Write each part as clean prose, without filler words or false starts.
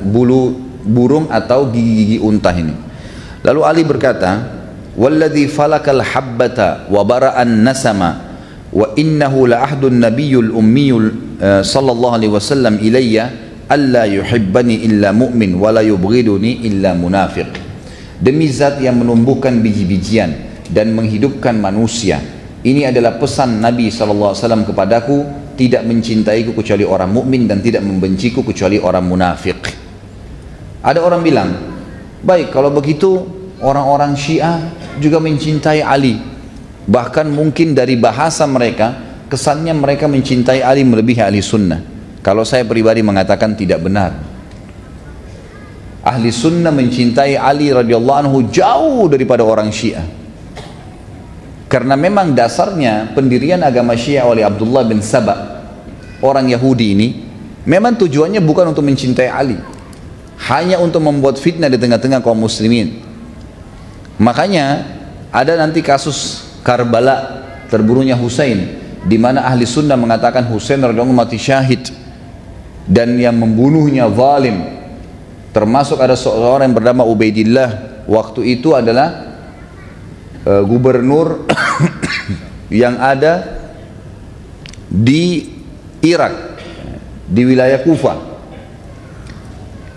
bulu burung atau gigi-gigi unta ini. Lalu Ali berkata, "Walladzi falakal habbata wa bara'an nasama wa innahu la ahdun nabiyyul ummiyul sallallahu alaihi wasallam ilayya alla yuhibbani illa mu'min wa la yubghiduni illa munafiq." Demi zat yang menumbuhkan biji-bijian dan menghidupkan manusia, ini adalah pesan Nabi SAW kepadaku, tidak mencintaiku kecuali orang mukmin dan tidak membenciku kecuali orang munafik. Ada orang bilang, baik kalau begitu orang-orang Syiah juga mencintai Ali. Bahkan mungkin dari bahasa mereka, kesannya mereka mencintai Ali melebihi ahli sunnah. Kalau saya pribadi mengatakan tidak benar. Ahli sunnah mencintai Ali radhiyallahu anhu jauh daripada orang Syiah. Karena memang dasarnya pendirian agama Syiah oleh Abdullah bin Saba, orang Yahudi ini, memang tujuannya bukan untuk mencintai Ali, hanya untuk membuat fitnah di tengah-tengah kaum muslimin. Makanya ada nanti kasus Karbala, terbunuhnya Husain, di mana ahli sunnah mengatakan Husain radhiyallahu anhu mati syahid dan yang membunuhnya zalim. Termasuk ada seorang yang bernama Ubaidillah, waktu itu adalah gubernur yang ada di Irak, di wilayah Kufah,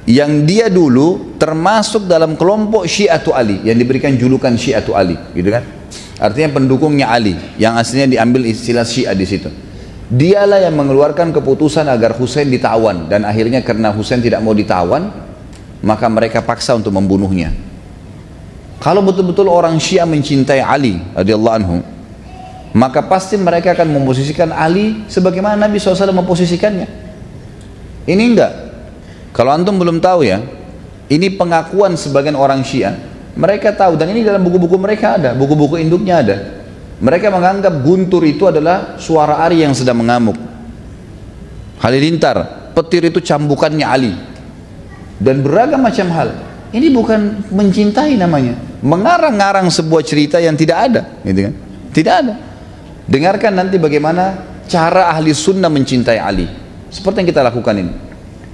yang dia dulu termasuk dalam kelompok Syiatu Ali, yang diberikan julukan Syiatu Ali, gitu kan? Artinya pendukungnya Ali, yang aslinya diambil istilah Syiah di situ. Dialah yang mengeluarkan keputusan agar Husain ditawan, dan akhirnya karena Husain tidak mau ditawan, maka mereka paksa untuk membunuhnya. Kalau betul-betul orang Syiah mencintai Ali radhiyallahu anhu, maka pasti mereka akan memposisikan Ali sebagaimana Nabi SAW memposisikannya. Ini enggak. Kalau antum belum tahu ya, ini pengakuan sebagian orang Syiah. Mereka tahu, dan ini dalam buku-buku mereka ada, buku-buku induknya ada. Mereka menganggap guntur itu adalah suara Ari yang sedang mengamuk. Halilintar, petir itu cambukannya Ali. Dan beragam macam hal. Ini bukan mencintai namanya, mengarang-ngarang sebuah cerita yang tidak ada, gitu kan? Tidak ada. Dengarkan nanti bagaimana cara ahli sunnah mencintai Ali. Seperti yang kita lakukan ini,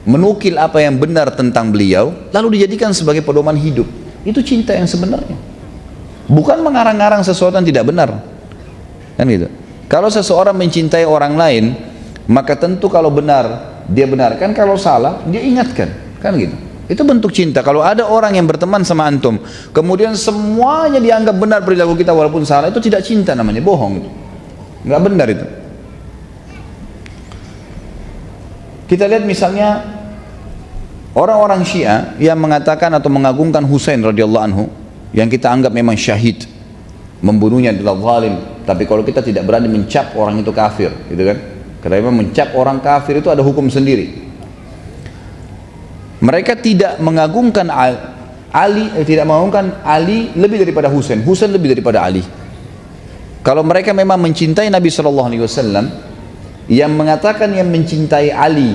menukil apa yang benar tentang beliau, lalu dijadikan sebagai pedoman hidup. Itu cinta yang sebenarnya, bukan mengarang-ngarang sesuatu yang tidak benar, kan gitu. Kalau seseorang mencintai orang lain, maka tentu kalau benar dia benarkan, kalau salah dia ingatkan, kan gitu. Itu bentuk cinta. Kalau ada orang yang berteman sama antum, kemudian semuanya dianggap benar perilaku kita walaupun salah, itu tidak cinta namanya, bohong itu, nggak benar itu. Kita lihat misalnya orang-orang Syiah yang mengatakan atau mengagungkan Husain radhiyallahu anhu, yang kita anggap memang syahid, membunuhnya adalah zalim, tapi kalau kita tidak berani mencap orang itu kafir, gitu kan? Karena memang mencap orang kafir itu ada hukum sendiri. Mereka tidak mengagungkan tidak mengagungkan Ali lebih daripada Husain, Husain lebih daripada Ali. Kalau mereka memang mencintai Nabi SAW, yang mengatakan yang mencintai Ali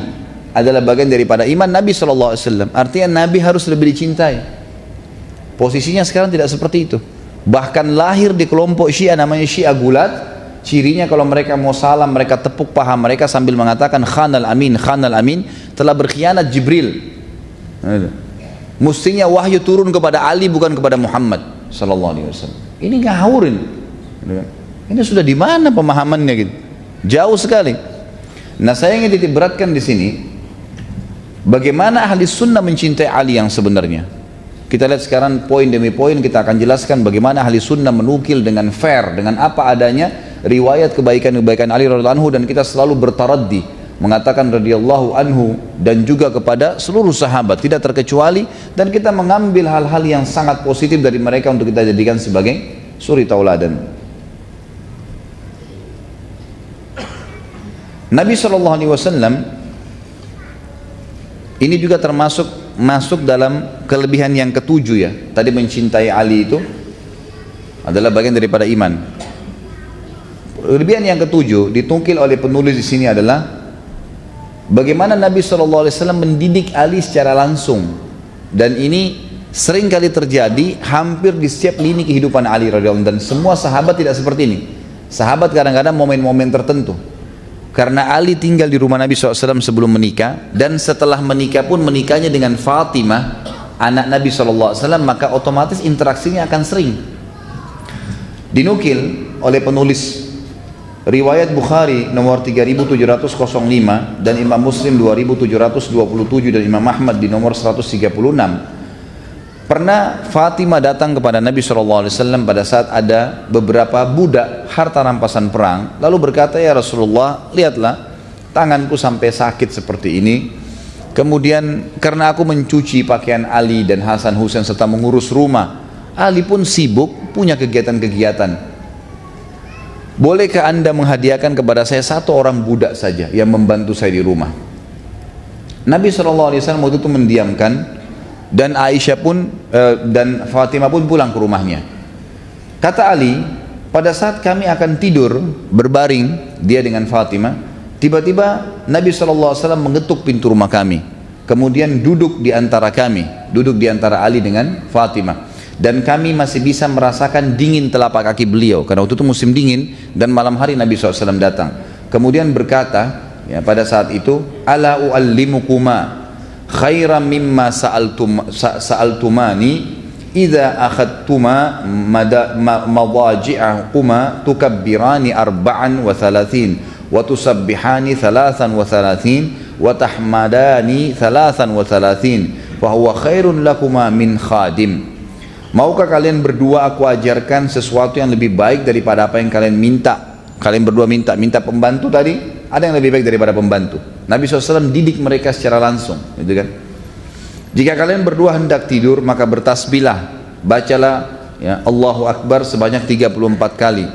adalah bagian daripada iman Nabi SAW, artinya Nabi harus lebih dicintai. Posisinya sekarang tidak seperti itu. Bahkan lahir di kelompok Syiah namanya Syiah Gulat. Cirinya kalau mereka mau salam, mereka tepuk paha mereka sambil mengatakan Khanal Amin, Khanal Amin, telah berkhianat Jibril. Mestinya wahyu turun kepada Ali bukan kepada Muhammad sallallahu alaihi wasallam. Ini ngawurin. Ini sudah di mana pemahamannya gitu? Jauh sekali. Nah, saya ingin titik beratkan di sini bagaimana ahli sunnah mencintai Ali yang sebenarnya. Kita lihat sekarang poin demi poin, kita akan jelaskan bagaimana ahli sunnah menukil dengan fair, dengan apa adanya riwayat kebaikan-kebaikan Ali radhiyallahu anhu, dan kita selalu bertaraddi mengatakan radhiyallahu anhu dan juga kepada seluruh sahabat tidak terkecuali, dan kita mengambil hal-hal yang sangat positif dari mereka untuk kita jadikan sebagai suri tauladan. Nabi SAW ini juga masuk dalam kelebihan yang ketujuh ya. Tadi mencintai Ali itu adalah bagian daripada iman. Kelebihan yang ketujuh ditungkil oleh penulis di sini adalah bagaimana Nabi SAW mendidik Ali secara langsung, dan ini sering kali terjadi hampir di setiap lini kehidupan Ali radhiyallahu anhu, dan semua sahabat tidak seperti ini. Sahabat kadang-kadang momen-momen tertentu, Karena Ali tinggal di rumah Nabi SAW sebelum menikah, dan setelah menikah pun menikahnya dengan Fatimah, anak Nabi SAW, maka otomatis interaksinya akan sering. Dinukil oleh penulis riwayat Bukhari nomor 3705 dan Imam Muslim 2727 dan Imam Ahmad di nomor 136, pernah Fatimah datang kepada Nabi SAW pada saat ada beberapa budak harta rampasan perang, lalu berkata, ya Rasulullah, lihatlah tanganku sampai sakit seperti ini, kemudian karena aku mencuci pakaian Ali dan Hasan Husain serta mengurus rumah, Ali pun sibuk punya kegiatan-kegiatan, bolehkah anda menghadiahkan kepada saya satu orang budak saja yang membantu saya di rumah? Nabi SAW waktu itu mendiamkan, dan Aisyah pun dan Fatimah pun pulang ke rumahnya. Kata Ali, pada saat kami akan tidur berbaring dia dengan Fatimah, tiba-tiba Nabi SAW mengetuk pintu rumah kami, kemudian duduk di antara kami, duduk di antara Ali dengan Fatimah, dan kami masih bisa merasakan dingin telapak kaki beliau karena waktu itu musim dingin dan malam hari Nabi SAW datang. Kemudian berkata, ya, pada saat itu, ala uallimukuma khairan mimma sa'altumani idza akhadtuma madaji'ahuma tukabbirani arba'an wa thalathin wa tusabbihani thalathan wa thalathin wa tahmadani thalathan wa thalathin fa huwa khairun lakuma min khadim. Maukah kalian berdua aku ajarkan sesuatu yang lebih baik daripada apa yang kalian minta? Kalian berdua minta pembantu tadi, ada yang lebih baik daripada pembantu. Nabi SAW didik mereka secara langsung, gitu kan? Jika kalian berdua hendak tidur, maka bertasbihlah, bacalah ya, Allahu Akbar sebanyak 34 kali,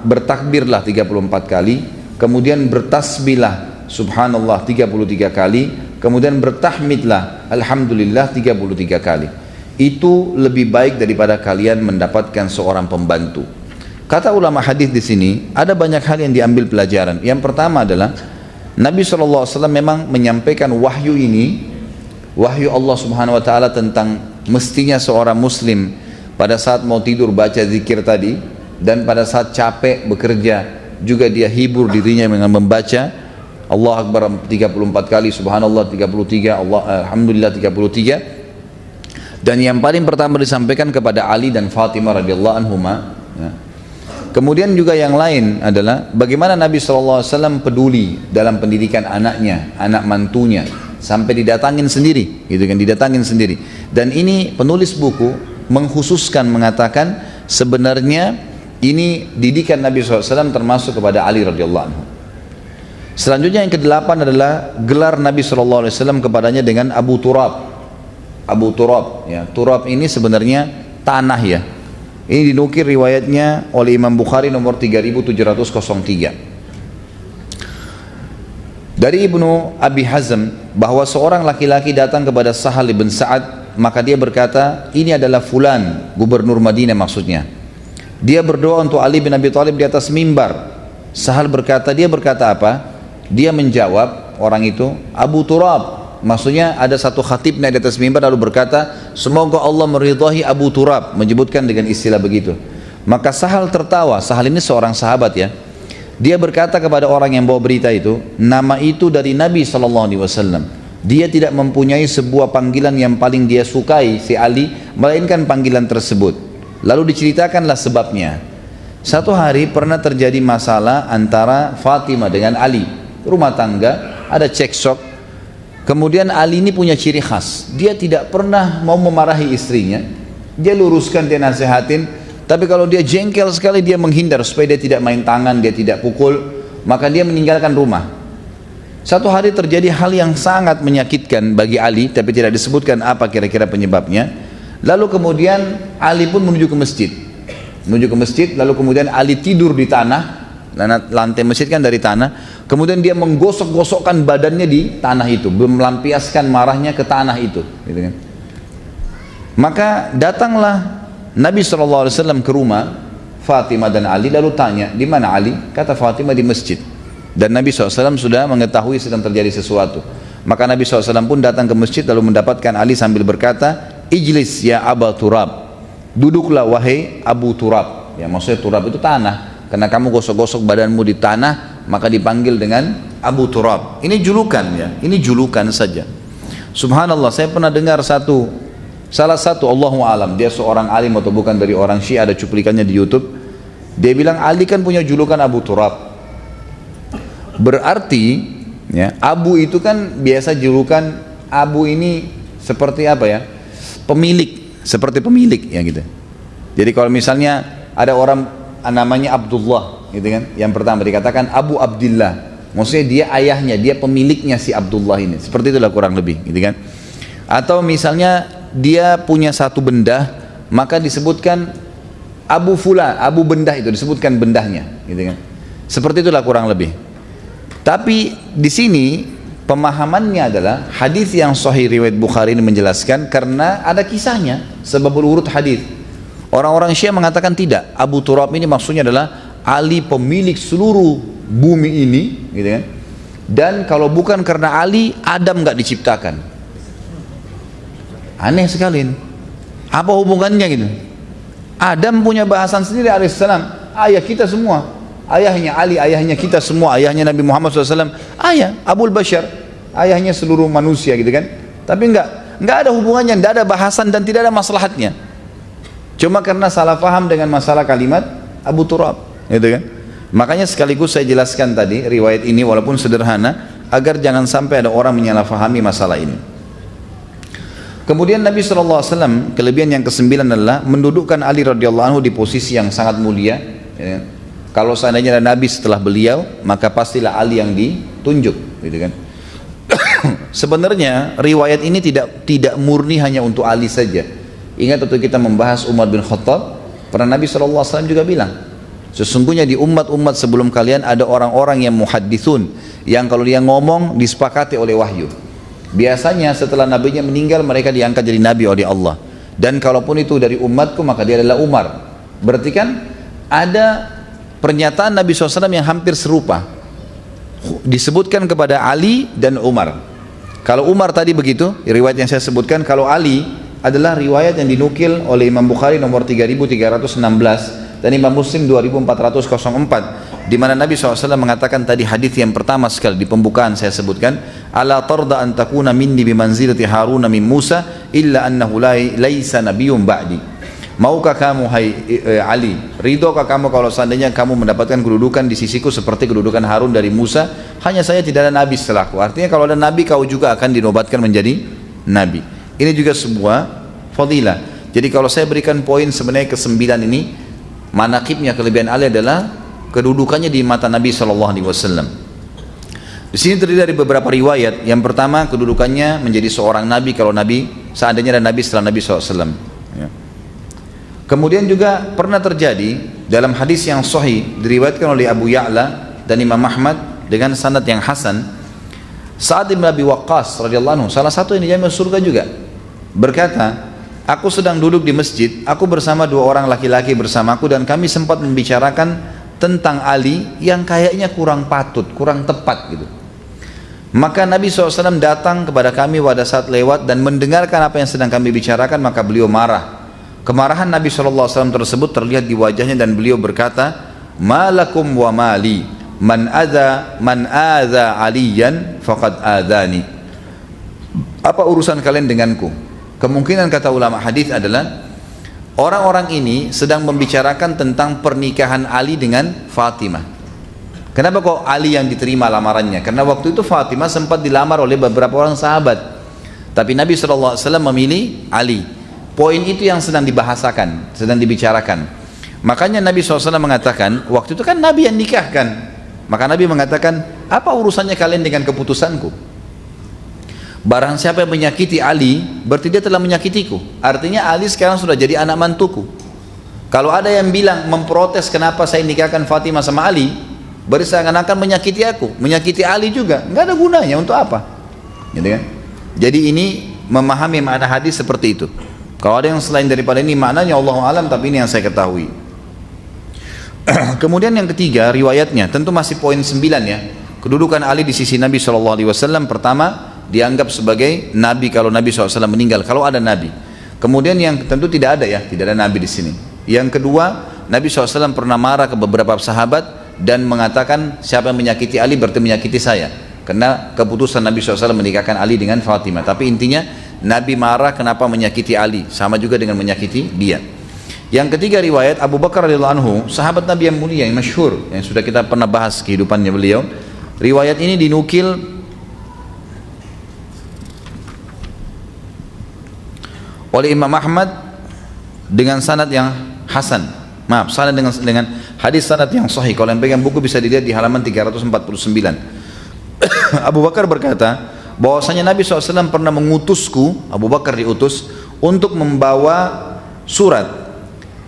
bertakbirlah 34 kali, kemudian bertasbihlah Subhanallah 33 kali, kemudian bertahmidlah Alhamdulillah 33 kali. Itu lebih baik daripada kalian mendapatkan seorang pembantu. Kata ulama hadis di sini ada banyak hal yang diambil pelajaran. Yang pertama adalah Nabi SAW memang menyampaikan wahyu ini, wahyu Allah Subhanahu Wa Taala tentang mestinya seorang Muslim pada saat mau tidur baca zikir tadi, dan pada saat capek bekerja juga dia hibur dirinya dengan membaca Allah Akbar 34 kali, Subhanallah 33, Alhamdulillah 33. Dan yang paling pertama disampaikan kepada Ali dan Fatimah radhiyallahu anhuma, ya. Kemudian juga yang lain adalah bagaimana Nabi SAW peduli dalam pendidikan anaknya, anak mantunya, sampai didatangin sendiri, gitu kan, didatangin sendiri. Dan ini penulis buku mengkhususkan mengatakan sebenarnya ini didikan Nabi SAW termasuk kepada Ali radhiyallahu anhu. Selanjutnya yang ke-8 adalah gelar Nabi SAW kepadanya dengan Abu Turab. Abu Turab, ya, Turab ini sebenarnya tanah, ya. Ini dinukir riwayatnya oleh Imam Bukhari nomor 3703 dari Ibnu Abi Hazm bahwa seorang laki-laki datang kepada Sahal bin Sa'ad, maka dia berkata, ini adalah fulan, gubernur Madinah maksudnya. Dia berdoa untuk Ali bin Abi Thalib di atas mimbar. Sahal berkata, dia berkata apa? Dia menjawab, orang itu, Abu Turab. Maksudnya ada satu khatib naik di atas mimbar lalu berkata, semoga Allah meridhahi Abu Turab, menyebutkan dengan istilah begitu. Maka Sahal tertawa. Sahal ini seorang sahabat, ya. Dia berkata kepada orang yang bawa berita itu, nama itu dari Nabi SAW. Dia tidak mempunyai sebuah panggilan yang paling dia sukai, si Ali, melainkan panggilan tersebut. Lalu diceritakanlah sebabnya. Satu hari pernah terjadi masalah antara Fatimah dengan Ali, rumah tangga, ada cekcok. Kemudian Ali ini punya ciri khas, dia tidak pernah mau memarahi istrinya, dia luruskan, dia nasihatin, tapi kalau dia jengkel sekali dia menghindar supaya dia tidak main tangan, dia tidak pukul, maka dia meninggalkan rumah. Satu hari terjadi hal yang sangat menyakitkan bagi Ali, tapi tidak disebutkan apa kira-kira penyebabnya. Lalu kemudian Ali pun menuju ke masjid, lalu kemudian Ali tidur di tanah, lantai masjid kan dari tanah, kemudian dia menggosok-gosokkan badannya di tanah itu, melampiaskan marahnya ke tanah itu, gitu kan. Maka datanglah Nabi SAW ke rumah Fatimah dan Ali, lalu tanya, di mana Ali? Kata Fatimah, di masjid. Dan Nabi SAW sudah mengetahui sedang terjadi sesuatu. Maka Nabi SAW pun datang ke masjid lalu mendapatkan Ali sambil berkata, ijlis ya Abu Turab, duduklah wahai Abu Turab. Ya, maksudnya turab itu tanah. karena kamu gosok-gosok badanmu di tanah, maka dipanggil dengan Abu Turab. Ini julukan ya, ini julukan saja. Subhanallah, saya pernah dengar salah satu Allahu alam, dia seorang alim atau bukan dari orang Syiah, ada cuplikannya di YouTube. Dia bilang Ali kan punya julukan Abu Turab. Berarti ya, Abu itu kan biasa julukan Abu ini seperti apa ya? Pemilik, seperti pemilik ya gitu. Jadi kalau misalnya ada orang namanya Abdullah gitu kan, yang pertama dikatakan Abu Abdillah, maksudnya dia ayahnya, dia pemiliknya si Abdullah ini, seperti itulah kurang lebih gitu kan. Atau misalnya dia punya satu benda, maka disebutkan Abu Fulan, Abu Bendah, itu disebutkan bendahnya gitu kan. Seperti itulah kurang lebih. Tapi di sini pemahamannya adalah hadis yang sahih riwayat Bukhari ini menjelaskan karena ada kisahnya, sebab urut hadis. Orang-orang Syiah mengatakan tidak, Abu Turab ini maksudnya adalah Ali pemilik seluruh bumi ini gitu kan. Dan kalau bukan karena Ali, Adam nggak diciptakan. Aneh sekali ini. Apa hubungannya gitu? Adam punya bahasan sendiri alaihissalam, ayah kita semua, ayahnya Ali, ayahnya kita semua, ayahnya Nabi Muhammad SAW, ayah Abul Bashar, ayahnya seluruh manusia gitu kan. Tapi nggak ada hubungannya, nggak ada bahasan dan tidak ada maslahatnya. Cuma karena salah paham dengan masalah kalimat Abu Turab, gitu kan? Makanya sekaligus saya jelaskan tadi riwayat ini walaupun sederhana agar jangan sampai ada orang menyalahfahami masalah ini. Kemudian Nabi SAW, kelebihan yang kesembilan adalah mendudukkan Ali radhiyallahu anhu di posisi yang sangat mulia. Ya. Kalau seandainya ada Nabi setelah beliau, maka pastilah Ali yang ditunjuk, gitu kan? Sebenarnya riwayat ini tidak murni hanya untuk Ali saja. Ingat waktu kita membahas Umar bin Khattab, pernah Nabi SAW juga bilang, sesungguhnya di umat-umat sebelum kalian ada orang-orang yang muhaddithun, yang kalau dia ngomong disepakati oleh wahyu. Biasanya setelah nabinya meninggal mereka diangkat jadi nabi oleh Allah. Dan kalaupun itu dari umatku maka dia adalah Umar. Berarti kan ada pernyataan Nabi SAW yang hampir serupa, disebutkan kepada Ali dan Umar. Kalau Umar tadi begitu, riwayat yang saya sebutkan. Kalau Ali adalah riwayat yang dinukil oleh Imam Bukhari nomor 3316 dan Imam Muslim 2404, di mana Nabi SAW mengatakan tadi hadis yang pertama sekali di pembukaan saya sebutkan, ala tarda an takuna minni bimanzilati Harun min Musa illa annahu laisa nabiyyun ba'di. Maukah kamu hai Ali, ridhokah kamu kalau seandainya kamu mendapatkan kedudukan di sisiku seperti kedudukan Harun dari Musa, hanya saya tidak ada nabi setelahku. Artinya kalau ada nabi kau juga akan dinobatkan menjadi nabi. Ini juga sebuah fadilah. Jadi kalau saya berikan poin sebenarnya kesembilan ini, manaqibnya kelebihan Ali adalah kedudukannya di mata Nabi SAW. Di sini terdiri dari beberapa riwayat. Yang pertama, kedudukannya menjadi seorang nabi kalau nabi, seandainya ada nabi setelah Nabi SAW. Ya. Kemudian juga pernah terjadi dalam hadis yang sahih diriwayatkan oleh Abu Ya'la dan Imam Ahmad dengan sanad yang hasan, Sa'ad bin Abi Waqqas radhiyallahu anhu, salah satu yang dijamin surga juga, berkata, aku sedang duduk di masjid, aku bersama dua orang laki-laki bersamaku dan kami sempat membicarakan tentang Ali yang kayaknya kurang patut, kurang tepat gitu. Maka Nabi SAW datang kepada kami pada saat lewat dan mendengarkan apa yang sedang kami bicarakan, maka beliau marah. Kemarahan Nabi SAW tersebut terlihat di wajahnya dan beliau berkata, malakum wa mali, man adza aliyan faqad adzani. Apa urusan kalian denganku? Kemungkinan kata ulama hadis adalah orang-orang ini sedang membicarakan tentang pernikahan Ali dengan Fatimah. Kenapa kok Ali yang diterima lamarannya? Karena waktu itu Fatimah sempat dilamar oleh beberapa orang sahabat, tapi Nabi SAW memilih Ali. Poin itu yang sedang dibahasakan, sedang dibicarakan. Makanya Nabi SAW mengatakan, waktu itu kan Nabi yang nikahkan. Maka Nabi mengatakan, apa urusannya kalian dengan keputusanku? Barang siapa yang menyakiti Ali, berarti dia telah menyakitiku. Artinya Ali sekarang sudah jadi anak mantuku. Kalau ada yang bilang memprotes kenapa saya nikahkan Fatimah sama Ali, berarti seakan-akan menyakiti aku, menyakiti Ali juga. Nggak ada gunanya, untuk apa? Gitu kan? Jadi ini memahami makna hadis seperti itu. Kalau ada yang selain daripada ini maknanya Allahu alam, tapi ini yang saya ketahui. Kemudian yang ketiga riwayatnya, tentu masih poin 9 ya. Kedudukan Ali di sisi Nabi SAW, pertama dianggap sebagai nabi kalau Nabi SAW meninggal, kalau ada nabi. Kemudian yang tentu tidak ada ya, tidak ada nabi di sini. Yang kedua, Nabi SAW pernah marah ke beberapa sahabat dan mengatakan siapa yang menyakiti Ali berarti menyakiti saya, karena keputusan Nabi SAW menikahkan Ali dengan Fatimah. Tapi intinya Nabi marah kenapa menyakiti Ali, sama juga dengan menyakiti dia. Yang ketiga riwayat Abu Bakar radhiyallahu anhu, sahabat Nabi yang mulia yang masyhur, yang sudah kita pernah bahas kehidupannya beliau. Riwayat ini dinukil oleh Imam Ahmad dengan sanad yang hasan. Maaf, sanad dengan hadis sanad yang sahih. Kalau yang pegang buku bisa dilihat di halaman 349. Abu Bakar berkata bahwasanya Nabi SAW pernah mengutusku, Abu Bakar diutus untuk membawa surat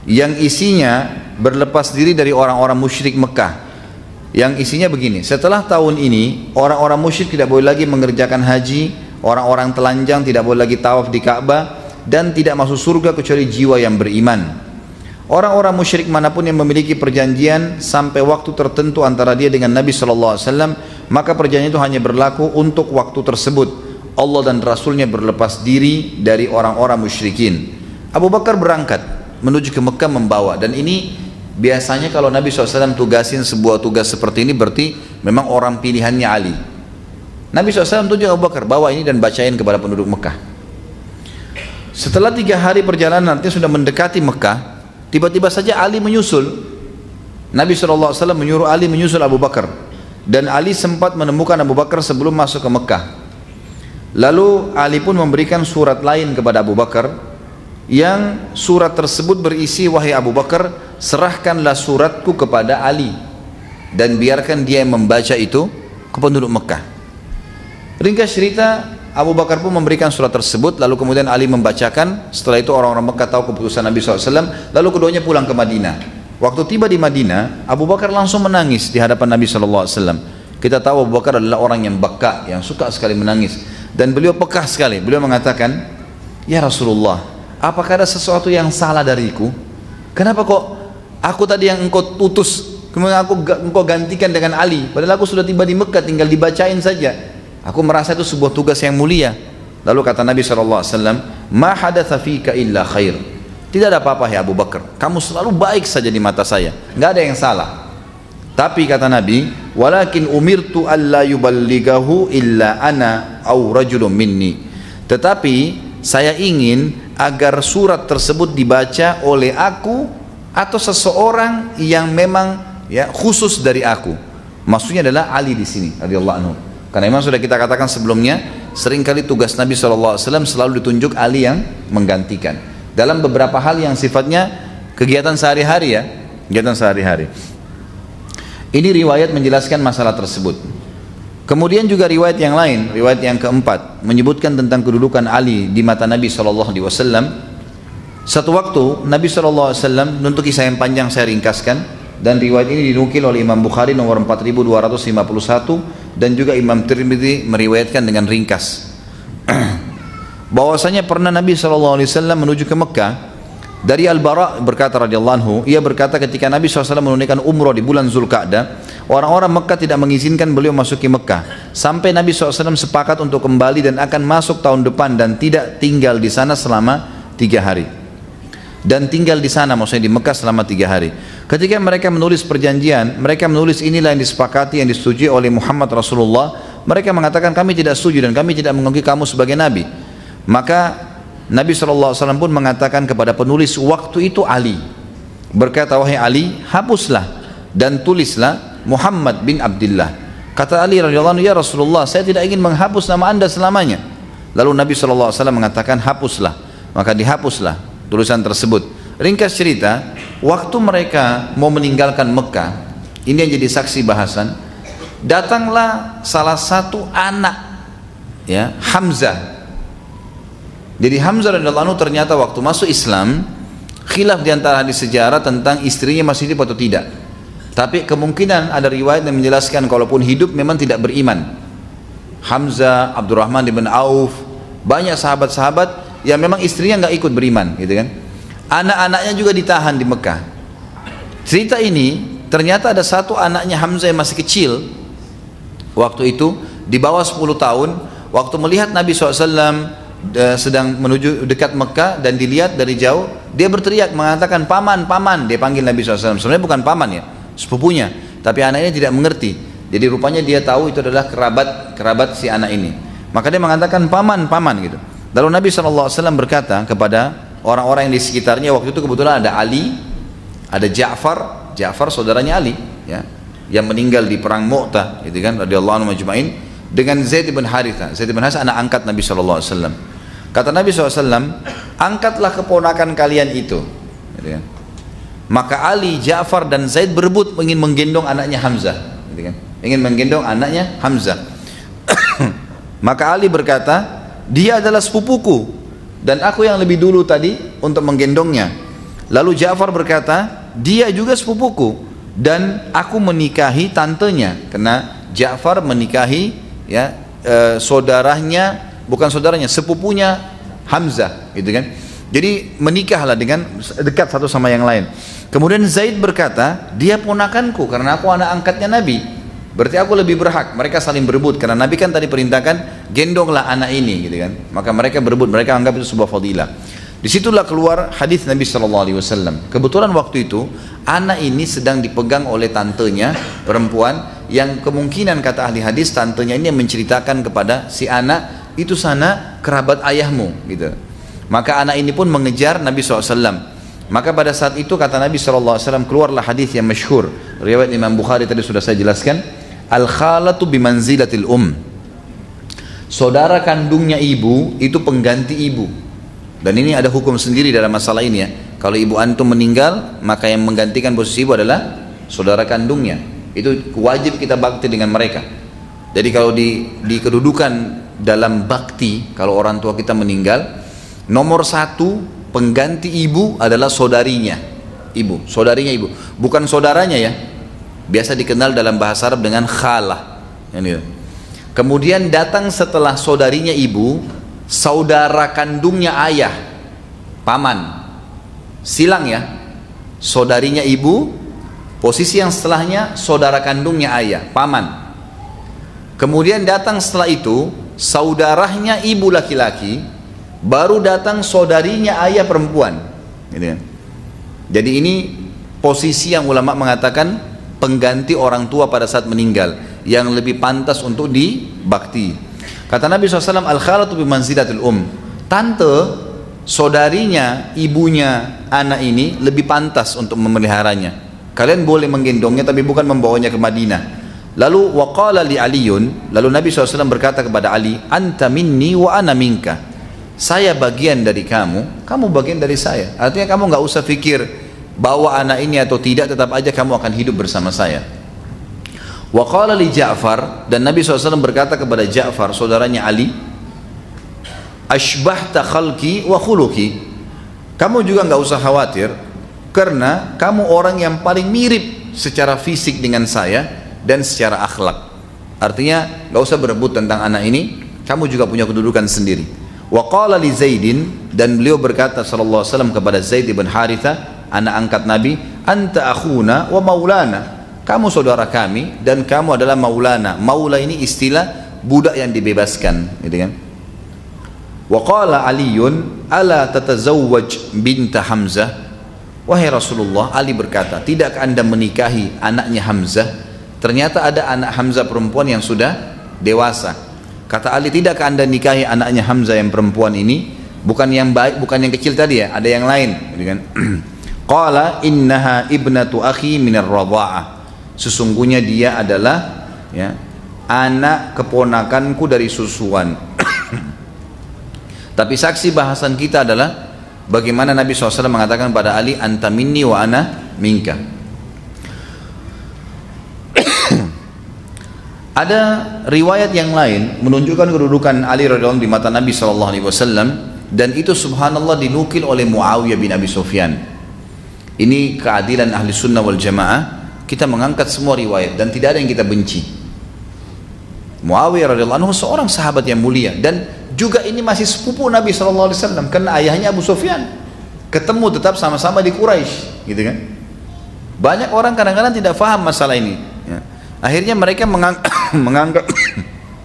yang isinya berlepas diri dari orang-orang musyrik Mekah. Yang isinya begini: setelah tahun ini orang-orang musyrik tidak boleh lagi mengerjakan haji, orang-orang telanjang tidak boleh lagi tawaf di Ka'bah, dan tidak masuk surga kecuali jiwa yang beriman. Orang-orang musyrik manapun yang memiliki perjanjian sampai waktu tertentu antara dia dengan Nabi SAW, maka perjanjian itu hanya berlaku untuk waktu tersebut. Allah dan Rasulnya berlepas diri dari orang-orang musyrikin. Abu Bakar berangkat menuju ke Mekah membawa, dan ini biasanya kalau Nabi SAW tugasin sebuah tugas seperti ini berarti memang orang pilihannya Ali. Nabi SAW tunjuk Abu Bakar, bawa ini dan bacain kepada penduduk Mekah. Setelah 3 hari perjalanan, nanti sudah mendekati Mekah, tiba-tiba saja Ali menyusul. Nabi SAW menyuruh Ali menyusul Abu Bakar, dan Ali sempat menemukan Abu Bakar sebelum masuk ke Mekah. Lalu Ali pun memberikan surat lain kepada Abu Bakar, yang surat tersebut berisi, wahai Abu Bakar, serahkanlah suratku kepada Ali dan biarkan dia yang membaca itu ke penduduk Mekah. Ringkas cerita, Abu Bakar pun memberikan surat tersebut, lalu kemudian Ali membacakan. Setelah itu orang-orang Mekah tahu keputusan Nabi SAW, lalu keduanya pulang ke Madinah. Waktu tiba di Madinah, Abu Bakar langsung menangis di hadapan Nabi SAW. Kita tahu Abu Bakar adalah orang yang beka, yang suka sekali menangis, dan beliau pekah sekali. Beliau mengatakan, ya Rasulullah, apakah ada sesuatu yang salah dariku? Kenapa kok aku tadi yang engkau utus, kemudian engkau gantikan dengan Ali, padahal aku sudah tiba di Mekah, tinggal dibacain saja. Aku merasa itu sebuah tugas yang mulia. Lalu kata Nabi SAW, ma hadatha fika illa khair. Tidak ada apa-apa ya Abu Bakar, kamu selalu baik saja di mata saya, nggak ada yang salah. Tapi kata Nabi, walakin umirtu alla yuballighahu illa ana au rajulun minni. Tetapi saya ingin agar surat tersebut dibaca oleh aku atau seseorang yang memang ya khusus dari aku. Maksudnya adalah Ali di sini radhiyallahu anhu. Karena memang sudah kita katakan sebelumnya, seringkali tugas Nabi SAW selalu ditunjuk Ali yang menggantikan dalam beberapa hal yang sifatnya kegiatan sehari-hari ya, kegiatan sehari-hari. Ini riwayat menjelaskan masalah tersebut. Kemudian juga riwayat yang lain, riwayat yang keempat, menyebutkan tentang kedudukan Ali di mata Nabi SAW. Satu waktu Nabi SAW, untuk kisah yang panjang saya ringkaskan, dan riwayat ini dinukil oleh Imam Bukhari nomor 4251, dan juga Imam Tirmidzi meriwayatkan dengan ringkas. Bahwasanya pernah Nabi SAW menuju ke Mekah. Dari Al-Bara berkata radhiyallahu anhu, ia berkata ketika Nabi SAW menunaikan umrah di bulan Zulqa'dah, orang-orang Mekah tidak mengizinkan beliau masuki Mekah, sampai Nabi SAW sepakat untuk kembali dan akan masuk tahun depan dan tidak tinggal di sana selama 3 hari. Dan tinggal di sana, maksudnya di Mekah selama 3 hari. Ketika mereka menulis perjanjian, mereka menulis inilah yang disepakati, yang disetujui oleh Muhammad Rasulullah. Mereka mengatakan kami tidak setuju dan kami tidak mengakui kamu sebagai Nabi. Maka Nabi SAW pun mengatakan kepada penulis waktu itu Ali, berkata, wahai Ali, hapuslah dan tulislah Muhammad bin Abdullah. Kata Ali radhiyallahu anhu, ya Rasulullah, saya tidak ingin menghapus nama anda selamanya. Lalu Nabi SAW mengatakan, hapuslah. Maka dihapuslah tulisan tersebut. Ringkas cerita, waktu mereka mau meninggalkan Mekah, ini yang jadi saksi bahasan, datanglah salah satu anak, ya, Hamzah. Jadi Hamzah radhiyallahu anhu ternyata waktu masuk Islam, khilaf di antara hadis sejarah tentang istrinya masih hidup atau tidak. Tapi kemungkinan ada riwayat yang menjelaskan kalaupun hidup memang tidak beriman. Hamzah, Abdurrahman bin Auf, banyak sahabat-sahabat yang memang istrinya nggak ikut beriman, gitu kan. Anak-anaknya juga ditahan di Mekah. Cerita ini ternyata ada satu anaknya Hamzah yang masih kecil waktu itu, di bawah 10 tahun, waktu melihat Nabi SAW sedang menuju dekat Mekah dan dilihat dari jauh, dia berteriak mengatakan paman, paman, dia panggil Nabi SAW. Sebenarnya bukan paman ya, sepupunya, tapi anak ini tidak mengerti. Jadi rupanya dia tahu itu adalah kerabat si anak ini. Maka dia mengatakan paman, paman gitu. Lalu Nabi SAW berkata kepada orang-orang yang di sekitarnya, waktu itu kebetulan ada Ali, ada Ja'far, Ja'far saudaranya Ali, ya, yang meninggal di perang Mu'tah, gitu kan, radhiyallahu anhu majma'in, dengan Zaid bin Haritha. Zaid bin Haritha anak angkat Nabi SAW. Kata Nabi SAW, angkatlah keponakan kalian itu, gitu kan. Maka Ali, Ja'far dan Zaid berebut ingin menggendong anaknya Hamzah, gitu kan, ingin menggendong anaknya Hamzah. Maka Ali berkata, dia adalah sepupuku dan aku yang lebih dulu tadi untuk menggendongnya. Lalu Ja'far berkata, dia juga sepupuku dan aku menikahi tantenya, karena Ja'far menikahi ya saudaranya, bukan saudaranya, sepupunya Hamzah, gitu kan. Jadi menikahlah dengan dekat satu sama yang lain. Kemudian Zaid berkata, dia ponakanku karena aku anak angkatnya Nabi, berarti aku lebih berhak. Mereka saling berebut karena Nabi kan tadi perintahkan gendonglah anak ini, gitu kan. Maka mereka berebut, mereka anggap itu sebuah fadilah. Disitulah keluar hadis Nabi SAW. Kebetulan waktu itu anak ini sedang dipegang oleh tantenya perempuan, yang kemungkinan kata ahli hadis tantenya ini menceritakan kepada si anak, itu sana kerabat ayahmu, gitu. Maka anak ini pun mengejar Nabi SAW. Maka pada saat itu kata Nabi SAW, keluarlah hadis yang masyhur riwayat Imam Bukhari tadi sudah saya jelaskan, al-khalatu bimanzilatil saudara kandungnya ibu itu pengganti ibu. Dan ini ada hukum sendiri dalam masalah ini ya. Kalau ibu antum meninggal, maka yang menggantikan posisi ibu adalah saudara kandungnya. Itu wajib kita bakti dengan mereka. Jadi kalau di kedudukan dalam bakti, kalau orang tua kita meninggal, nomor satu pengganti ibu adalah saudarinya ibu, saudarinya ibu, bukan saudaranya ya. Biasa dikenal dalam bahasa Arab dengan khalah. Kemudian datang setelah saudarinya ibu, saudara kandungnya ayah, paman. Silang ya, saudarinya ibu, posisi yang setelahnya saudara kandungnya ayah, paman. Kemudian datang setelah itu saudaranya ibu laki-laki, baru datang saudarinya ayah perempuan, gitu kan. Jadi ini posisi yang ulama mengatakan pengganti orang tua pada saat meninggal, yang lebih pantas untuk dibakti. Kata Nabi SAW, al-khalatu bimanzilatil tante, saudarinya, ibunya anak ini lebih pantas untuk memeliharanya. Kalian boleh menggendongnya tapi bukan membawanya ke Madinah. Lalu waqala li Aliyun, lalu Nabi SAW berkata kepada Ali, anta minni wa ana minka, saya bagian dari kamu, kamu bagian dari saya. Artinya kamu nggak usah pikir bawa anak ini atau tidak, tetap aja kamu akan hidup bersama saya. Wa qala li Ja'far, dan Nabi SAW berkata kepada Ja'far saudaranya Ali, ashbahta khalqi wa khuluqi, kamu juga nggak usah khawatir karena kamu orang yang paling mirip secara fisik dengan saya dan secara akhlak. Artinya nggak usah berebut tentang anak ini, kamu juga punya kedudukan sendiri. Wa qala li Zaidin, dan beliau berkata sallallahu alaihi wasallam kepada Zaid bin Haritha, anak angkat Nabi, anta akhuna wa maulana, kamu saudara kami dan kamu adalah maulana. Maula ini istilah budak yang dibebaskan, gitu kan. Wa qala Aliyun, ala tatazawwaj binta Hamzah, wahai Rasulullah, Ali berkata, tidakkah anda menikahi anaknya Hamzah? Ternyata ada anak Hamzah perempuan yang sudah dewasa. Kata Ali, tidakkah anda nikahi anaknya Hamzah yang perempuan ini? Bukan yang baik, bukan yang kecil tadi ya, ada yang lain, gitu kan. Qala innaha ibnatu akhi minar radha'ah, sesungguhnya dia adalah ya, anak keponakanku dari susuan. Tapi saksi bahasan kita adalah bagaimana Nabi SAW mengatakan pada Ali, anta minni wa ana minka. Ada riwayat yang lain menunjukkan kedudukan Ali radhiyallahu anhu di mata Nabi SAW, dan itu subhanallah dinukil oleh Muawiyah bin Abi Sufyan. Ini keadilan ahli sunnah wal jamaah, kita mengangkat semua riwayat dan tidak ada yang kita benci. Muawiyah radhiyallahu anhu seorang sahabat yang mulia, dan juga ini masih sepupu Nabi SAW karena ayahnya Abu Sufyan, ketemu tetap sama-sama di Quraisy, gitu kan. Banyak orang kadang-kadang tidak faham masalah ini ya. Akhirnya mereka menganggap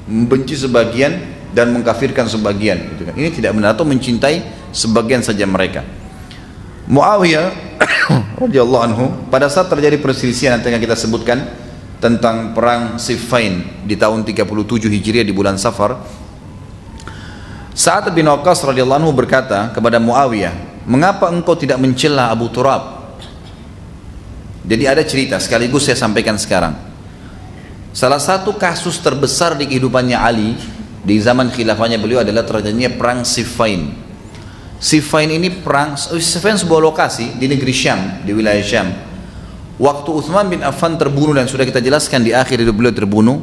membenci sebagian dan mengkafirkan sebagian, gitu kan. Ini tidak benar, atau mencintai sebagian saja mereka. Muawiyah radhiyallahu anhu, pada saat terjadi perselisihan nanti yang kita sebutkan tentang perang Siffin di tahun 37 Hijriah di bulan Safar, Sa'ad bin Waqqas radhiyallahu anhu berkata kepada Muawiyah, mengapa engkau tidak mencela Abu Turab? Jadi ada cerita, sekaligus saya sampaikan sekarang. Salah satu kasus terbesar di kehidupannya Ali di zaman khilafahnya beliau adalah terjadinya perang Siffin. Siffin ini perang, Siffin sebuah lokasi di negeri Syam, di wilayah Syam. Waktu Uthman bin Affan terbunuh, dan sudah kita jelaskan di akhir hidup beliau terbunuh,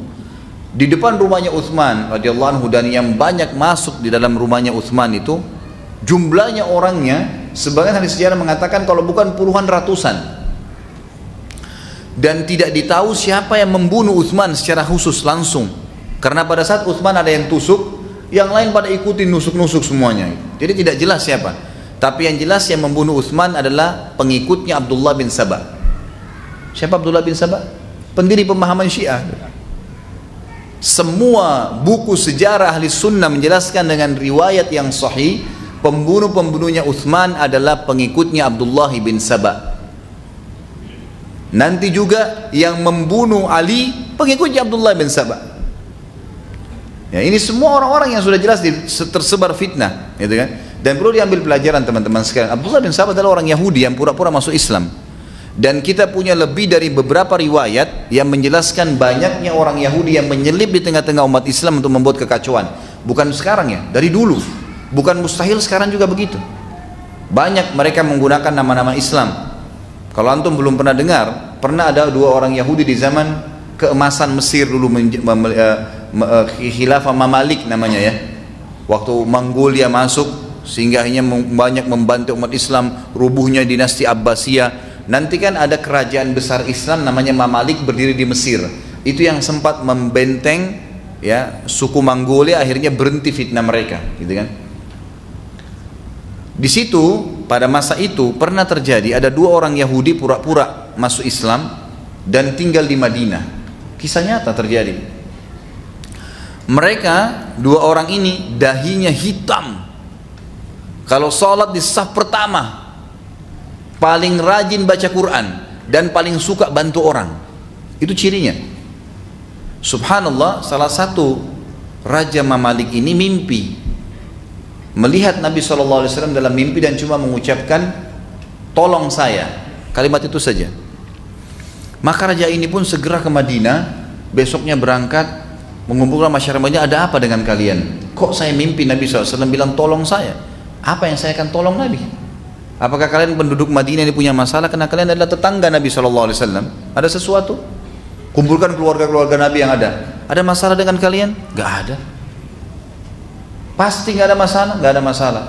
di depan rumahnya Uthman radhiyallahu anhu, dan yang banyak masuk di dalam rumahnya Uthman itu jumlahnya orangnya, sebagian ahli sejarah mengatakan kalau bukan puluhan ratusan. Dan tidak ditahu siapa yang membunuh Uthman secara khusus langsung, karena pada saat Uthman ada yang tusuk, yang lain pada ikutin nusuk-nusuk semuanya. Jadi tidak jelas siapa. Tapi yang jelas yang membunuh Uthman adalah pengikutnya Abdullah bin Sabah. Siapa Abdullah bin Sabah? Pendiri pemahaman Syiah. Semua buku sejarah ahli sunnah menjelaskan dengan riwayat yang sahih, pembunuh-pembunuhnya Uthman adalah pengikutnya Abdullah bin Sabah. Nanti juga yang membunuh Ali pengikutnya Abdullah bin Sabah. Ya, ini semua orang-orang yang sudah jelas tersebar fitnah, gitu kan? Dan perlu diambil pelajaran teman-teman sekalian. Abdullah bin Sabah adalah orang Yahudi yang pura-pura masuk Islam. Dan kita punya lebih dari beberapa riwayat yang menjelaskan banyaknya orang Yahudi yang menyelip di tengah-tengah umat Islam untuk membuat kekacauan. Bukan sekarang ya, dari dulu. Bukan mustahil sekarang juga begitu. Banyak mereka menggunakan nama-nama Islam. Kalau antum belum pernah dengar, pernah ada dua orang Yahudi di zaman keemasan Mesir dulu, khilafah Mamalik namanya ya. Waktu Mongolia masuk, sehingga akhirnya banyak membantu umat Islam, rubuhnya dinasti Abbasiyah. Nanti kan ada kerajaan besar Islam namanya Mamalik berdiri di Mesir. Itu yang sempat membenteng ya suku Mongolia, akhirnya berhenti fitnah mereka, gitu kan. Di situ pada masa itu pernah terjadi ada dua orang Yahudi pura-pura masuk Islam dan tinggal di Madinah. Kisah nyata terjadi. Mereka dua orang ini dahinya hitam. Kalau sholat di saf pertama, paling rajin baca Quran dan paling suka bantu orang. Itu cirinya. Subhanallah, salah satu Raja Mamalik ini mimpi melihat Nabi SAW dalam mimpi dan cuma mengucapkan tolong saya, kalimat itu saja. Maka raja ini pun segera ke Madinah, besoknya berangkat mengumpulkan masyarakatnya, ada apa dengan kalian? Kok saya mimpi Nabi SAW bilang tolong saya? Apa yang saya akan tolong Nabi? Apakah kalian penduduk Madinah ini punya masalah karena kalian adalah tetangga Nabi SAW? Ada sesuatu? Kumpulkan keluarga-keluarga Nabi yang ada. Ada masalah dengan kalian? Gak ada. Pasti gak ada masalah? Gak ada masalah.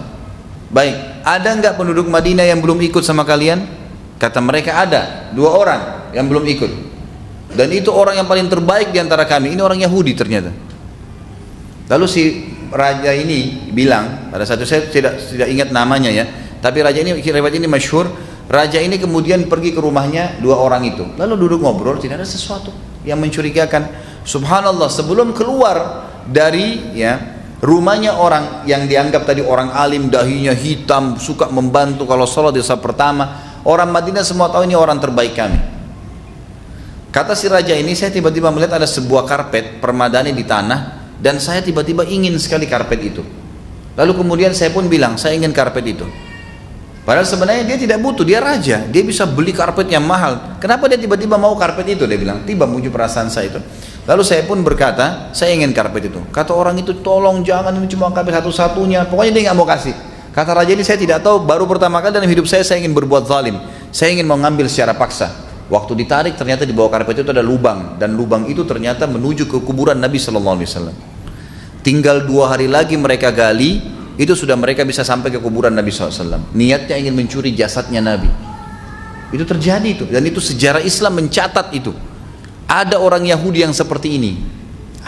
Baik, ada nggak penduduk Madinah yang belum ikut sama kalian? Kata mereka ada, 2 orang yang belum ikut. Dan itu orang yang paling terbaik di antara kami. Ini orang Yahudi ternyata. Lalu si raja ini bilang, pada satu saya tidak ingat namanya ya, tapi raja ini, riwayat ini masyhur. Raja ini kemudian pergi ke rumahnya 2 orang itu. Lalu duduk ngobrol, tidak ada sesuatu yang mencurigakan. Subhanallah, sebelum keluar dari rumahnya orang yang dianggap tadi orang alim, dahinya hitam, suka membantu kalau sholat di saat pertama, orang Madinah semua tahu ini orang terbaik kami. Kata si raja ini, saya tiba-tiba melihat ada sebuah karpet permadani di tanah, dan saya tiba-tiba ingin sekali karpet itu. Lalu kemudian saya pun bilang, saya ingin karpet itu. Padahal sebenarnya dia tidak butuh, dia raja, dia bisa beli karpet yang mahal. Kenapa dia tiba-tiba mau karpet itu? Dia bilang, tiba muncul perasaan saya itu. Lalu saya pun berkata, saya ingin karpet itu. Kata orang itu, tolong jangan, ini cuma karpet satu-satunya. Pokoknya dia nggak mau kasih. Kata raja ini, saya tidak tahu, baru pertama kali dalam hidup saya ingin berbuat zalim. Saya ingin mengambil secara paksa. Waktu ditarik ternyata di bawah karpet itu ada lubang, dan lubang itu ternyata menuju ke kuburan Nabi SAW. Tinggal 2 hari lagi mereka gali, itu sudah mereka bisa sampai ke kuburan Nabi SAW. Niatnya ingin mencuri jasadnya Nabi. Itu terjadi itu, dan itu sejarah Islam mencatat itu. Ada orang Yahudi yang seperti ini.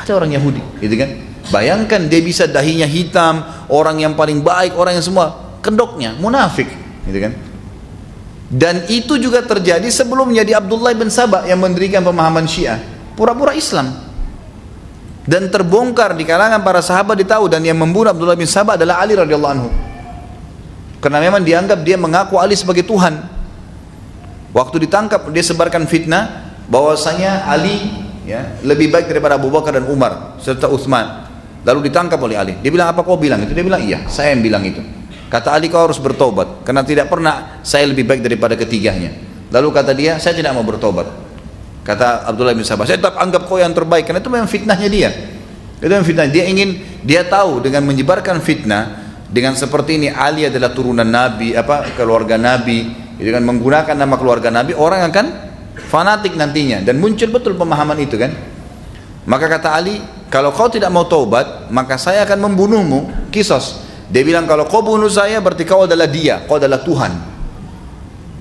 Ada orang Yahudi, gitu kan? Bayangkan dia bisa dahinya hitam, orang yang paling baik, orang yang semua kedoknya munafik, gitu kan? Dan itu juga terjadi sebelum menjadi Abdullah bin Sabah yang mendirikan pemahaman Syiah, pura-pura Islam. Dan terbongkar di kalangan para sahabat ditahu, dan yang membunuh Abdullah bin Sabah adalah Ali radhiyallahu anhu. karena memang dianggap dia mengaku Ali sebagai Tuhan. Waktu ditangkap dia sebarkan fitnah bahwasanya Ali ya lebih baik daripada Abu Bakar dan Umar serta Utsman. Lalu ditangkap oleh Ali. Dia bilang, apa kau bilang itu? Dia bilang, iya, saya yang bilang itu. Kata Ali, kau harus bertobat karena tidak pernah saya lebih baik daripada ketiganya. Lalu kata dia, saya tidak mau bertobat. Kata Abdullah bin Sabah, saya tetap anggap kau yang terbaik, karena itu memang fitnahnya dia. Itu memang fitnah. Dia tahu dengan menyebarkan fitnah dengan seperti ini, Ali adalah turunan Nabi, keluarga Nabi, dengan menggunakan nama keluarga Nabi, orang akan fanatik nantinya, dan muncul betul pemahaman itu kan. Maka kata Ali, kalau kau tidak mau taubat, maka saya akan membunuhmu, kisos. Dia bilang, kalau kau bunuh saya berarti kau adalah dia, kau adalah Tuhan.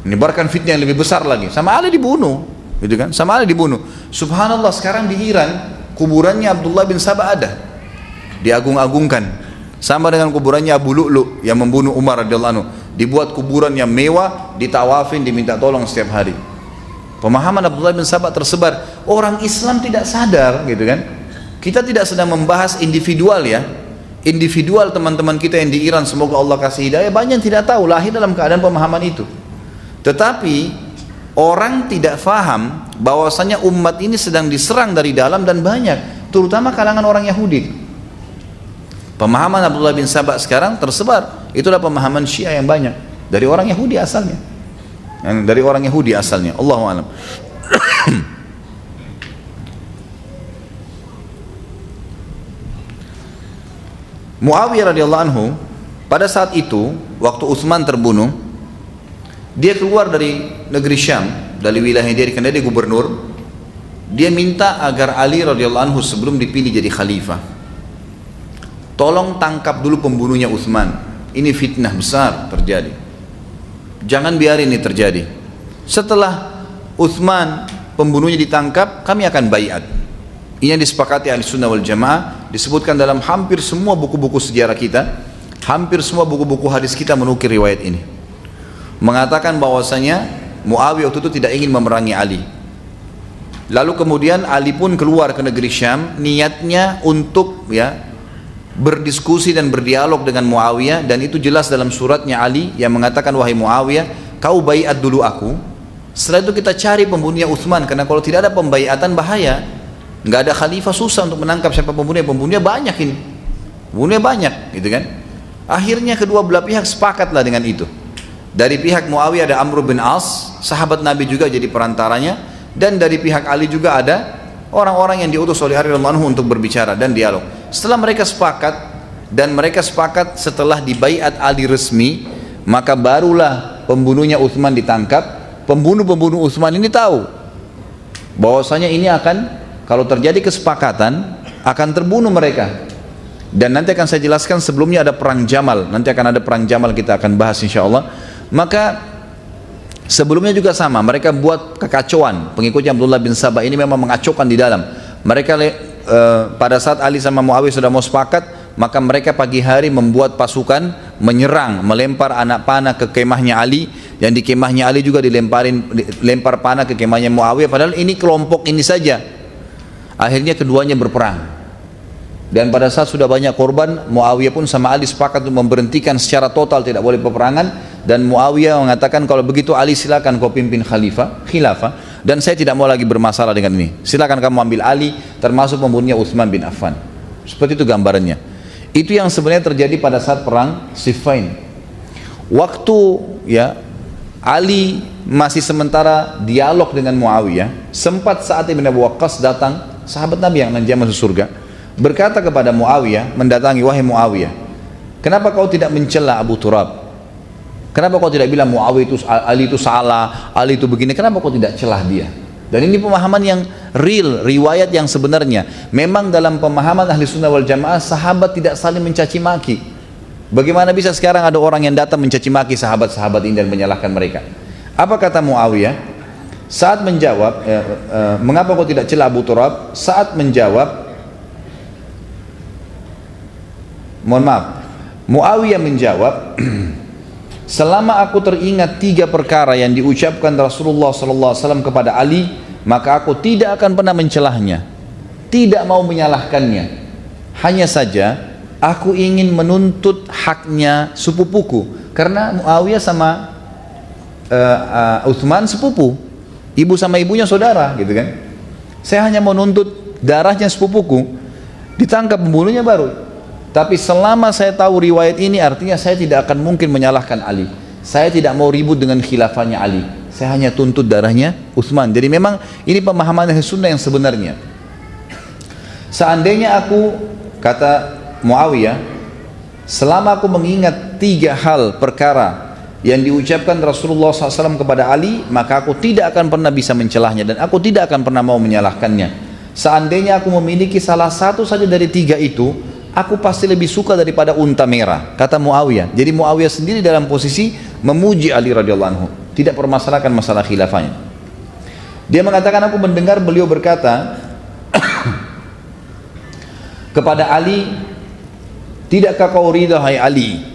Menyebarkan fitnah yang lebih besar lagi. Sama Ali dibunuh, gitu kan? Sama Ali dibunuh. Subhanallah, sekarang di Iran kuburannya Abdullah bin Sabah ada, diagung-agungkan. Sama dengan kuburannya Abu Lu'lu yang membunuh Umar radhiyallahu anhu. Dibuat kuburan yang mewah, ditawafin, diminta tolong setiap hari. Pemahaman Abdullah bin Sabah tersebar. Orang Islam tidak sadar, gitu kan? Kita tidak sedang membahas individual ya. Individual teman-teman kita yang di Iran, semoga Allah kasih hidayah, banyak yang tidak tahu, lahir dalam keadaan pemahaman itu. Tetapi orang tidak faham bahwasanya umat ini sedang diserang dari dalam dan banyak, terutama kalangan orang Yahudi. Pemahaman Abdullah bin Sabah sekarang tersebar. Itulah pemahaman Syiah yang banyak dari orang Yahudi asalnya. Dari orang Yahudi asalnya. Allahu a'lam. Muawiyah radhiyallahu anhu pada saat itu waktu Utsman terbunuh, dia keluar dari negeri Syam, dari wilayah dia, karena dia gubernur. Dia minta agar Ali radhiyallahu anhu sebelum dipilih jadi khalifah, tolong tangkap dulu pembunuhnya Utsman. Ini fitnah besar terjadi, jangan biarin ini terjadi. Setelah Utsman pembunuhnya ditangkap, kami akan baiat. Ini yang disepakati ahli sunnah wal jamaah, disebutkan dalam hampir semua buku-buku sejarah kita, hampir semua buku-buku hadis kita menukil riwayat ini, mengatakan bahwasanya Muawiyah waktu itu tidak ingin memerangi Ali. Lalu kemudian Ali pun keluar ke negeri Syam, niatnya untuk berdiskusi dan berdialog dengan Muawiyah, dan itu jelas dalam suratnya Ali yang mengatakan, wahai Muawiyah, kau baiat dulu aku, setelah itu kita cari pembunuhnya Utsman, karena kalau tidak ada pembaiatan bahaya. Nggak ada khalifah, susah untuk menangkap siapa pembunuhnya. Pembunuhnya banyak ini, pembunuhnya banyak, gitu kan. Akhirnya kedua belah pihak sepakatlah dengan itu. Dari pihak Muawiyah ada Amr bin As, sahabat Nabi juga jadi perantaranya, dan dari pihak Ali juga ada orang-orang yang diutus oleh Ali radhiyallahu anhu untuk berbicara dan dialog. Setelah mereka sepakat, dan mereka sepakat setelah dibaiat Ali resmi, maka barulah pembunuhnya Utsman ditangkap. Pembunuh-pembunuh Utsman ini tahu bahwasanya ini akan, kalau terjadi kesepakatan, akan terbunuh mereka. Dan nanti akan saya jelaskan, sebelumnya ada perang Jamal, nanti akan ada perang Jamal, kita akan bahas insya Allah. Maka sebelumnya juga sama, mereka buat kekacauan. Pengikutnya Abdullah bin Sabah ini memang mengacaukan di dalam. Mereka pada saat Ali sama Muawiyah sudah mau sepakat, maka mereka pagi hari membuat pasukan menyerang, melempar anak panah ke kemahnya Ali, dan di kemahnya Ali juga dilempar panah ke kemahnya Muawiyah, padahal ini kelompok ini saja. Akhirnya keduanya berperang, dan pada saat sudah banyak korban, Muawiyah pun sama Ali sepakat untuk memberhentikan secara total, tidak boleh peperangan. Dan Muawiyah mengatakan, kalau begitu Ali silakan kau pimpin khilafah, dan saya tidak mau lagi bermasalah dengan ini, silakan kamu ambil Ali, termasuk pembunuhnya Utsman bin Affan. Seperti itu gambarannya. Itu yang sebenarnya terjadi pada saat perang Siffin. Waktu Ali masih sementara dialog dengan Muawiyah, sempat saat Ibn Abu Waqqas datang, sahabat Nabi yang nanti masuk surga, berkata kepada Muawiyah, mendatangi, wahai Muawiyah, kenapa kau tidak mencela Abu Turab? Kenapa kau tidak bilang Muawiyah itu, Ali itu salah, Ali itu begini? Kenapa kau tidak celah dia? Dan ini pemahaman yang real, riwayat yang sebenarnya. Memang dalam pemahaman ahli sunnah wal jamaah, sahabat tidak saling mencaci maki. Bagaimana bisa sekarang ada orang yang datang mencaci maki sahabat-sahabat ini dan menyalahkan mereka? Apa kata Muawiyah saat menjawab, mengapa kau tidak celah Abu Turab? Saat menjawab, mohon maaf, Muawiyah menjawab, selama aku teringat 3 perkara yang diucapkan Rasulullah SAW kepada Ali, maka aku tidak akan pernah mencelahnya, tidak mau menyalahkannya. Hanya saja aku ingin menuntut haknya sepupuku, Karena Muawiyah sama Utsman sepupu, ibu sama ibunya saudara gitu kan. Saya hanya mau nuntut darahnya sepupuku, ditangkap pembunuhnya baru. Tapi selama saya tahu riwayat ini, artinya saya tidak akan mungkin menyalahkan Ali. Saya tidak mau ribut dengan khilafahnya Ali. Saya hanya tuntut darahnya Utsman. Jadi memang ini pemahaman Sunnah yang sebenarnya. Seandainya aku, kata Muawiyah, selama aku mengingat 3 hal perkara yang diucapkan Rasulullah SAW kepada Ali, maka aku tidak akan pernah bisa mencelahnya dan aku tidak akan pernah mau menyalahkannya. Seandainya aku memiliki salah satu saja dari 3 itu, aku pasti lebih suka daripada unta merah, kata Muawiyah. Jadi Muawiyah sendiri dalam posisi memuji Ali radhiyallahu anhu, tidak permasalahkan masalah khilafahnya. Dia mengatakan, aku mendengar beliau berkata kepada Ali, tidakkah kau ridha hai Ali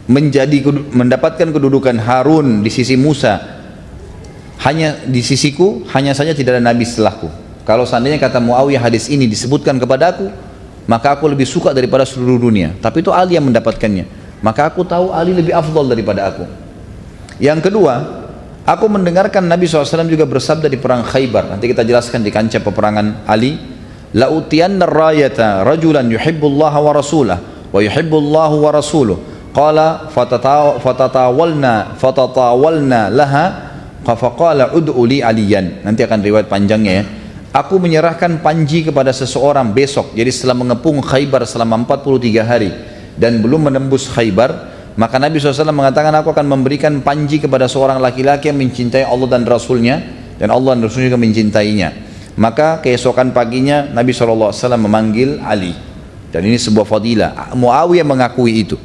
mendapatkan kedudukan Harun di sisi Musa, hanya di sisiku, hanya saja tidak ada nabi setelahku. Kalau seandainya, kata Muawiyah, hadis ini disebutkan kepadaku, maka aku lebih suka daripada seluruh dunia. Tapi itu Ali yang mendapatkannya, maka aku tahu Ali lebih afdal daripada aku. Yang kedua, aku mendengarkan Nabi SAW juga bersabda di perang Khaybar, nanti kita jelaskan di kancah peperangan Ali, la utiyanna rayata rajulan yuhibbullaha wa rasulah wa yuhibbullahu wa rasuluh, qala fatatawalna laha faqala ud'u li aliyan. Nanti akan riwayat panjangnya ya. Aku menyerahkan panji kepada seseorang besok, jadi setelah mengepung Khaybar selama 43 hari dan belum menembus Khaybar, maka Nabi SAW mengatakan, aku akan memberikan panji kepada seorang laki-laki yang mencintai Allah dan Rasulnya, dan Allah dan Rasulnya juga mencintainya. Maka keesokan paginya Nabi SAW memanggil Ali, dan ini sebuah fadilah. Muawiyah mengakui itu.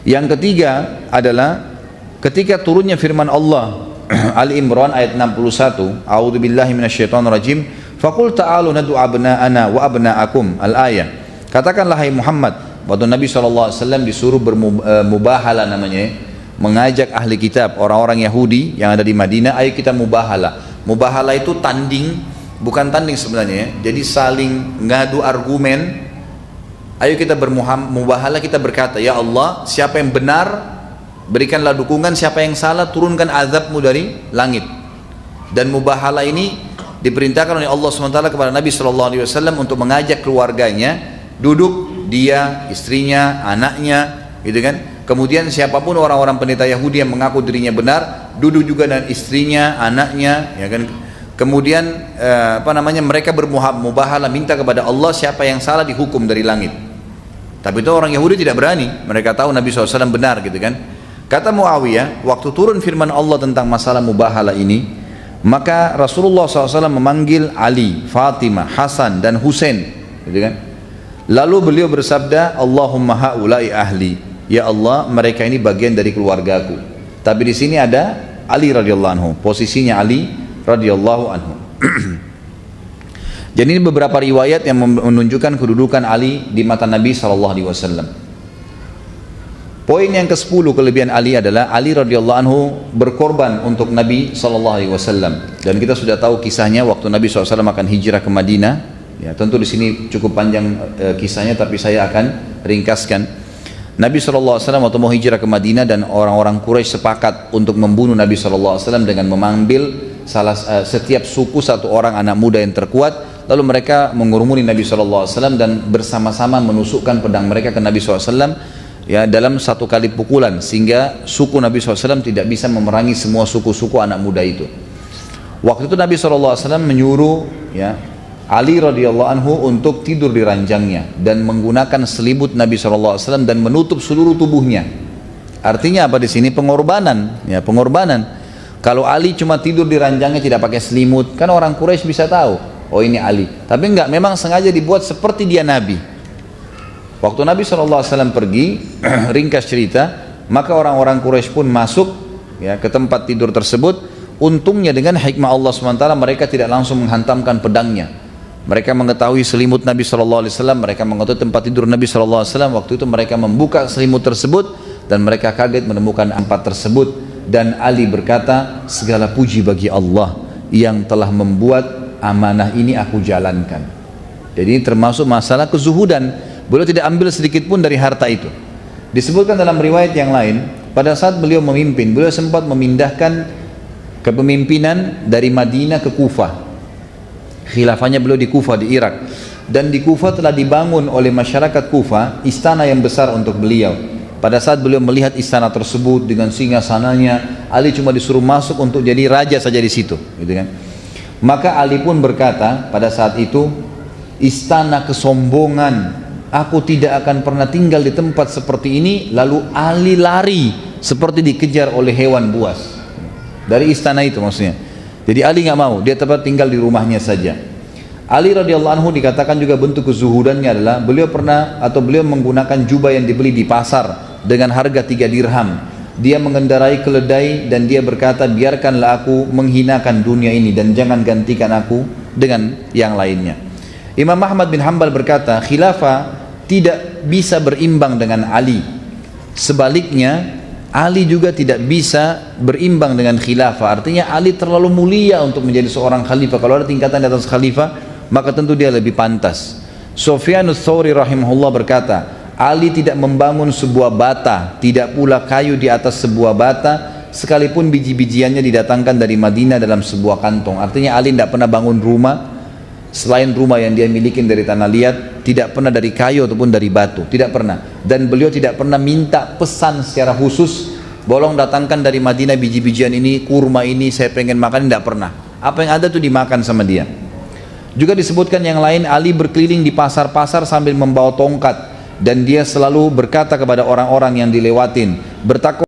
Yang ketiga adalah ketika turunnya firman Allah Ali Imran ayat 61, a'udzubillahi minasyaitonirrajim, faqul ta'alu nad'u abna'ana wa abna'akum, al-ayah. Katakanlah hai Muhammad, waktu Nabi SAW disuruh bermubahala namanya, mengajak ahli kitab, orang-orang Yahudi yang ada di Madinah, ayo kita mubahala. Mubahala itu tanding, bukan tanding sebenarnya ya. Jadi saling ngadu argumen. Ayo kita bermubahala, kita berkata, ya Allah, siapa yang benar berikanlah dukungan, siapa yang salah turunkan azabmu dari langit. Dan mubahala ini diperintahkan oleh Allah SWT kepada Nabi SAW untuk mengajak keluarganya duduk, dia, istrinya, anaknya, gitu kan. Kemudian siapapun orang-orang pendeta Yahudi yang mengaku dirinya benar, duduk juga dengan istrinya, anaknya, ya kan. Kemudian mereka bermubahala, minta kepada Allah siapa yang salah dihukum dari langit. Tapi itu orang Yahudi tidak berani, mereka tahu Nabi SAW benar, gitu kan. Kata Muawiyah, waktu turun firman Allah tentang masalah mubahala ini, maka Rasulullah SAW memanggil Ali, Fatimah, Hasan dan Husain, gitu kan. Lalu beliau bersabda, Allahumma haulai ahli, ya Allah, mereka ini bagian dari keluargaku. Tapi di sini ada Ali radhiyallahu anhu, posisinya Ali radhiyallahu anhu. Jadi ini beberapa riwayat yang menunjukkan kedudukan Ali di mata Nabi SAW. Poin yang ke-10 kelebihan Ali adalah Ali radhiyallahu anhu berkorban untuk Nabi SAW. Dan kita sudah tahu kisahnya waktu Nabi SAW akan hijrah ke Madinah. Ya, tentu di sini cukup panjang kisahnya, tapi saya akan ringkaskan. Nabi SAW waktu mau hijrah ke Madinah dan orang-orang Quraisy sepakat untuk membunuh Nabi SAW dengan mengambil setiap suku satu orang anak muda yang terkuat. Lalu mereka mengurumuni Nabi SAW dan bersama-sama menusukkan pedang mereka ke Nabi SAW. Ya, dalam satu kali pukulan, sehingga suku Nabi SAW tidak bisa memerangi semua suku-suku anak muda itu. Waktu itu Nabi SAW menyuruh ya, Ali radhiyallahu anhu untuk tidur di ranjangnya dan menggunakan selimut Nabi SAW dan menutup seluruh tubuhnya. Artinya apa di sini? Pengorbanan, ya, pengorbanan. Kalau Ali cuma tidur di ranjangnya tidak pakai selimut, kan orang Quraisy bisa tahu, oh ini Ali. Tapi enggak, memang sengaja dibuat seperti dia Nabi. Waktu Nabi SAW pergi, ringkas cerita, maka orang-orang Quraisy pun masuk ya, ke tempat tidur tersebut. Untungnya dengan hikmah Allah SWT mereka tidak langsung menghantamkan pedangnya. Mereka mengetahui selimut Nabi SAW, mereka mengetahui tempat tidur Nabi SAW. Waktu itu mereka membuka selimut tersebut dan mereka kaget menemukan empat tersebut. Dan Ali berkata, segala puji bagi Allah yang telah membuat amanah ini aku jalankan. Jadi ini termasuk masalah kezuhudan. Beliau tidak ambil sedikit pun dari harta itu. Disebutkan dalam riwayat yang lain, pada saat beliau memimpin, beliau sempat memindahkan kepemimpinan dari Madinah ke Kufah. Khilafahnya beliau di Kufah, di Irak. Dan di Kufah telah dibangun oleh masyarakat Kufah istana yang besar untuk beliau. Pada saat beliau melihat istana tersebut dengan singgasananya, Ali cuma disuruh masuk untuk jadi raja saja di situ, gitu kan. Maka Ali pun berkata pada saat itu, istana kesombongan, aku tidak akan pernah tinggal di tempat seperti ini. Lalu Ali lari seperti dikejar oleh hewan buas dari istana itu maksudnya. Jadi Ali nggak mau, dia tetap tinggal di rumahnya saja. Ali radhiyallahu anhu dikatakan juga bentuk kezuhudannya adalah beliau menggunakan jubah yang dibeli di pasar dengan harga 3 dirham. Dia mengendarai keledai dan dia berkata, biarkanlah aku menghinakan dunia ini dan jangan gantikan aku dengan yang lainnya. Imam Ahmad bin Hanbal berkata, khilafah tidak bisa berimbang dengan Ali. Sebaliknya, Ali juga tidak bisa berimbang dengan khilafah. Artinya Ali terlalu mulia untuk menjadi seorang khalifah. Kalau ada tingkatan di atas khalifah, maka tentu dia lebih pantas. Sufyanus Tsauri rahimahullah berkata, Ali tidak membangun sebuah bata, tidak pula kayu di atas sebuah bata, sekalipun biji-bijiannya didatangkan dari Madinah dalam sebuah kantong. Artinya Ali tidak pernah bangun rumah selain rumah yang dia miliki dari tanah liat, tidak pernah dari kayu ataupun dari batu, tidak pernah. Dan beliau tidak pernah minta pesan secara khusus, bolong datangkan dari Madinah biji-bijian ini, kurma ini, saya pengen makan, tidak pernah. Apa yang ada itu dimakan sama dia. Juga disebutkan yang lain, Ali berkeliling di pasar-pasar sambil membawa tongkat, dan dia selalu berkata kepada orang-orang yang dilewatin, bertakwa